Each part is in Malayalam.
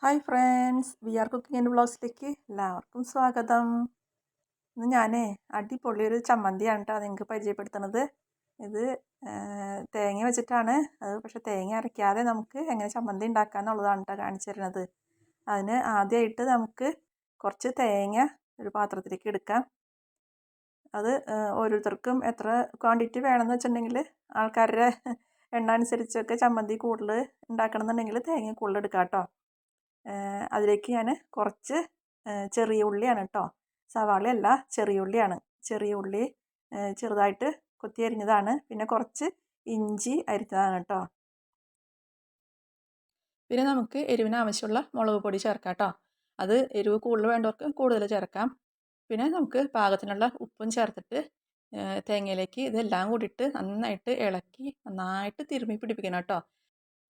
Hi friends, we are cooking and വ്ളോഗ്സിലേക്ക് എല്ലാവർക്കും സ്വാഗതം. ഇന്ന് ഞാനേ അടിപൊളിയൊരു ചമ്മന്തിയാണ് കേട്ടോ നിങ്ങൾക്ക് പരിചയപ്പെടുത്തുന്നത്. ഇത് തേങ്ങ വെച്ചിട്ടാണ്. അത് പക്ഷേ തേങ്ങ അരയ്ക്കാതെ നമുക്ക് എങ്ങനെ ചമ്മന്തി ഉണ്ടാക്കാമെന്നുള്ളതാണ് കേട്ടോ കാണിച്ചു തരുന്നത്. അതിന് ആദ്യമായിട്ട് നമുക്ക് കുറച്ച് തേങ്ങ ഒരു പാത്രത്തിലേക്ക് എടുക്കാം. അത് ഓരോരുത്തർക്കും എത്ര ക്വാണ്ടിറ്റി വേണമെന്ന് വെച്ചിട്ടുണ്ടെങ്കിൽ ആൾക്കാരുടെ എണ്ണ അനുസരിച്ചൊക്കെ ചമ്മന്തി കൂടുതൽ ഉണ്ടാക്കണമെന്നുണ്ടെങ്കിൽ തേങ്ങ കൂടുതൽ എടുക്കാം കേട്ടോ. അതിലേക്ക് ഞാൻ കുറച്ച് ചെറിയ ഉള്ളിയാണ് കേട്ടോ, സവാളയല്ല ചെറിയ ഉള്ളിയാണ്. ചെറിയ ഉള്ളി ചെറുതായിട്ട് കൊത്തി അരിഞ്ഞതാണ്. പിന്നെ കുറച്ച് ഇഞ്ചി അരിഞ്ഞതാണ് കേട്ടോ. പിന്നെ നമുക്ക് എരിവിന് ആവശ്യമുള്ള മുളക് പൊടി ചേർക്കാം കേട്ടോ. അത് എരിവ് കൂടുതൽ വേണ്ടവർക്ക് കൂടുതൽ ചേർക്കാം. പിന്നെ നമുക്ക് പാകത്തിനുള്ള ഉപ്പും ചേർത്തിട്ട് തേങ്ങയിലേക്ക് ഇതെല്ലാം കൂടിയിട്ട് നന്നായിട്ട് ഇളക്കി നന്നായിട്ട് തിരുമ്മി പിടിപ്പിക്കണം കേട്ടോ.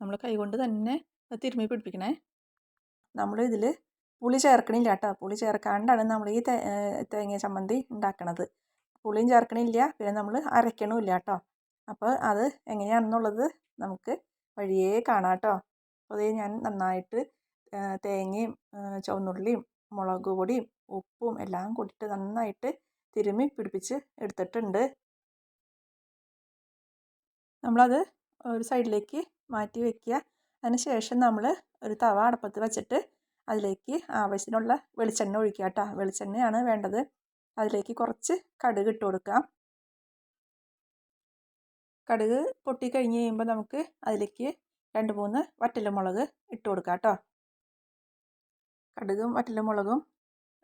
നമ്മൾ കൈകൊണ്ട് തന്നെ തിരുമ്മി പിടിപ്പിക്കണേ. നമ്മൾ ഇതിൽ പുളി ചേർക്കണില്ല കേട്ടോ. പുളി ചേർക്കാണ്ടാണ് നമ്മൾ ഈ തേങ്ങ ചമ്മന്തി ഉണ്ടാക്കണത്. പുളിയും ചേർക്കണില്ല, പിന്നെ നമ്മൾ അരയ്ക്കണമില്ല കേട്ടോ. അപ്പോൾ അത് എങ്ങനെയാണെന്നുള്ളത് നമുക്ക് വഴിയേ കാണാം കേട്ടോ. അപ്പോൾ അത് ഞാൻ നന്നായിട്ട് തേങ്ങയും ചുവന്നുള്ളിയും മുളക് പൊടിയും ഉപ്പും എല്ലാം കൂട്ടിയിട്ട് നന്നായിട്ട് തിരുമ്മി പിടിപ്പിച്ച് എടുത്തിട്ടുണ്ട്. നമ്മളത് ഒരു സൈഡിലേക്ക് മാറ്റി വയ്ക്കുക. അതിന് ശേഷം നമ്മൾ ഒരു തവ അടുപ്പത്ത് വെച്ചിട്ട് അതിലേക്ക് ആവശ്യത്തിനുള്ള വെളിച്ചെണ്ണ ഒഴിക്കുക കേട്ടോ. വെളിച്ചെണ്ണയാണ് വേണ്ടത്. അതിലേക്ക് കുറച്ച് കടുക് ഇട്ട് കൊടുക്കാം. കടുക് പൊട്ടി കഴിഞ്ഞ് കഴിയുമ്പോൾ നമുക്ക് അതിലേക്ക് 2-3 വറ്റൽമുളക് ഇട്ട് കൊടുക്കാം കേട്ടോ. കടുകും വറ്റൽമുളകും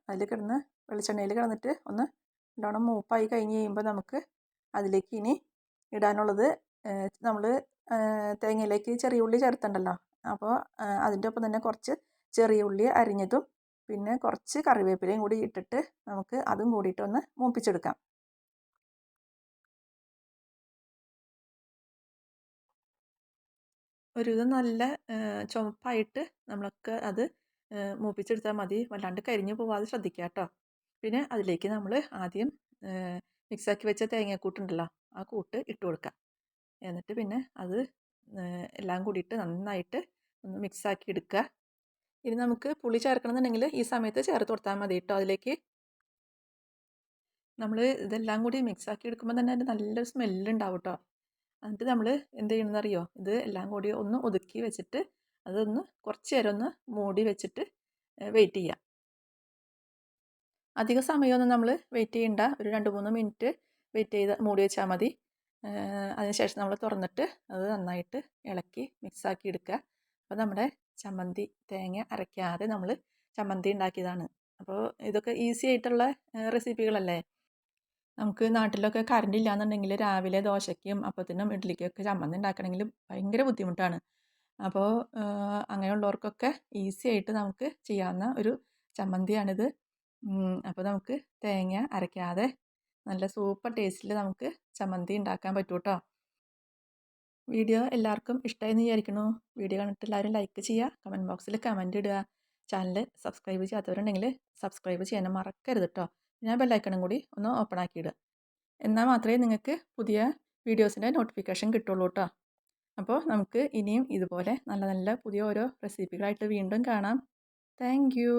അതിൽ കിടന്ന് വെളിച്ചെണ്ണയിൽ കിടന്നിട്ട് ഒന്ന് നല്ലോണം മൂപ്പായി കഴിഞ്ഞ് കഴിയുമ്പോൾ നമുക്ക് അതിലേക്ക് ഇനി ഇടാനുള്ളത് നമ്മൾ തേങ്ങയിലേക്ക് ചെറിയ ഉള്ളി ചേർത്തുണ്ടല്ലോ. അപ്പോൾ അതിൻ്റെ ഒപ്പം തന്നെ കുറച്ച് ചെറിയ ഉള്ളി അരിഞ്ഞതും പിന്നെ കുറച്ച് കറിവേപ്പിലയും കൂടി ഇട്ടിട്ട് നമുക്ക് അതും കൂടിയിട്ടൊന്ന് മൂപ്പിച്ചെടുക്കാം. ഒരുവിധം നല്ല ചുവപ്പായിട്ട് നമ്മളൊക്കെ അത് മൂപ്പിച്ചെടുത്താൽ മതി. വല്ലാണ്ട് കരിഞ്ഞു പോവാതെ ശ്രദ്ധിക്കുക കേട്ടോ. പിന്നെ അതിലേക്ക് നമ്മൾ ആദ്യം മിക്സാക്കി വെച്ച തേങ്ങാക്കൂട്ടുണ്ടല്ലോ, ആ കൂട്ട് ഇട്ട് കൊടുക്കാം. എന്നിട്ട് പിന്നെ അത് എല്ലാം കൂടിയിട്ട് നന്നായിട്ട് ഒന്ന് മിക്സാക്കി എടുക്കുക. ഇനി നമുക്ക് പുളി ചേർക്കണമെന്നുണ്ടെങ്കിൽ ഈ സമയത്ത് ചേർത്ത് കൊടുത്താൽ മതി കേട്ടോ. അതിലേക്ക് നമ്മൾ ഇതെല്ലാം കൂടി മിക്സാക്കി എടുക്കുമ്പോൾ തന്നെ അതിൻ്റെ നല്ലൊരു സ്മെല്ലുണ്ടാവും കേട്ടോ. എന്നിട്ട് നമ്മൾ എന്ത് ചെയ്യണമെന്നറിയോ, ഇത് എല്ലാം കൂടി ഒന്ന് ഒതുക്കി വെച്ചിട്ട് അതൊന്ന് കുറച്ച് നേരം ഒന്ന് മൂടി വെച്ചിട്ട് വെയിറ്റ് ചെയ്യുക. അധിക സമയമൊന്നും നമ്മൾ വെയിറ്റ് ചെയ്യണ്ട. ഒരു 2-3 മിനിറ്റ് വെയിറ്റ് ചെയ്ത് മൂടി വെച്ചാൽ മതി. അതിനുശേഷം നമ്മൾ തുറന്നിട്ട് അത് നന്നായിട്ട് ഇളക്കി മിക്സാക്കി എടുക്കുക. അപ്പോൾ നമ്മുടെ ചമ്മന്തി തേങ്ങ അരയ്ക്കാതെ നമ്മൾ ചമ്മന്തി ഉണ്ടാക്കിയതാണ്. അപ്പോൾ ഇതൊക്കെ ഈസി ആയിട്ടുള്ള റെസിപ്പികളല്ലേ. നമുക്ക് നാട്ടിലൊക്കെ കറണ്ട് ഇല്ലയെന്നുണ്ടെങ്കിൽ രാവിലെ ദോശയ്ക്കും അപ്പത്തിനും ഇഡ്ഡലിക്കൊക്കെ ചമ്മന്തി ഉണ്ടാക്കണമെങ്കിൽ ഭയങ്കര ബുദ്ധിമുട്ടാണ്. അപ്പോൾ അങ്ങനെയുള്ളവർക്കൊക്കെ ഈസി ആയിട്ട് നമുക്ക് ചെയ്യാവുന്ന ഒരു ചമ്മന്തിയാണിത്. അപ്പോൾ നമുക്ക് തേങ്ങ അരയ്ക്കാതെ നല്ല സൂപ്പർ ടേസ്റ്റിൽ നമുക്ക് ചമ്മന്തി ഉണ്ടാക്കാൻ പറ്റും കേട്ടോ. വീഡിയോ എല്ലാവർക്കും ഇഷ്ടമായെന്ന് വിചാരിക്കുന്നു. വീഡിയോ കണ്ടിട്ട് എല്ലാവരും ലൈക്ക് ചെയ്യുക, കമൻറ്റ് ബോക്സിൽ കമൻറ്റ് ഇടുക. ചാനൽ സബ്സ്ക്രൈബ് ചെയ്യാത്തവരുണ്ടെങ്കിൽ സബ്സ്ക്രൈബ് ചെയ്യാനും മറക്കരുത് കേട്ടോ. ഞാൻ ബെല്ലൈക്കണും കൂടി ഒന്ന് ഓപ്പൺ ആക്കിയിടുക. എന്നാൽ മാത്രമേ നിങ്ങൾക്ക് പുതിയ വീഡിയോസിൻ്റെ നോട്ടിഫിക്കേഷൻ കിട്ടുള്ളൂ കേട്ടോ. അപ്പോൾ നമുക്ക് ഇനിയും ഇതുപോലെ നല്ല നല്ല പുതിയ ഓരോ റെസിപ്പികളായിട്ട് വീണ്ടും കാണാം. Thank you.